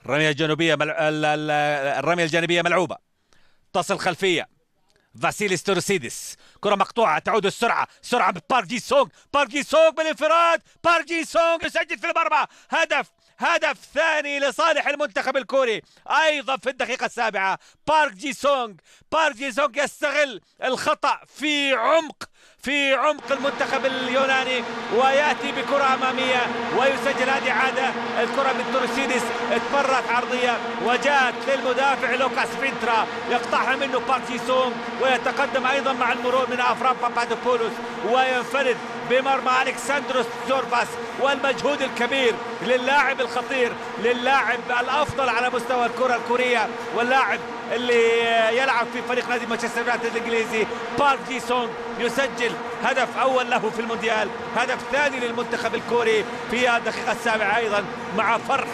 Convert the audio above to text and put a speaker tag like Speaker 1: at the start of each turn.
Speaker 1: الرمية الجنوبية الرمية الجانبية ملعوبة، تصل خلفية فاسيلي ستورسيدس، كرة مقطوعة تعود السرعة، سرعة بارك جي سونغ، بارك جي سونغ بالانفراد، بارك جي سونغ يسجل في المرمى، هدف ثاني لصالح المنتخب الكوري ايضا في الدقيقة السابعة. بارك جي سونغ يستغل الخطأ في عمق المنتخب اليوناني وياتي بكرة امامية ويسجل. هذه عادة الكرة من تورسيدس اتمرت عرضية وجاءت للمدافع لوكاس فينترا يقطعها منه بارك جي سونغ ويتقدم ايضا مع المرور من افرام بابادوبولوس وينفرد بمرمى الكسندروس زورفاس. والمجهود الكبير للاعب الخطير، للاعب الافضل على مستوى الكرة الكورية واللاعب اللي يلعب في فريق نادي مانشستر يونايتد الانجليزي، بارك جي سونغ يسجل هدف اول له في المونديال، هدف ثاني للمنتخب الكوري في الدقيقة السابعة ايضا مع فرحة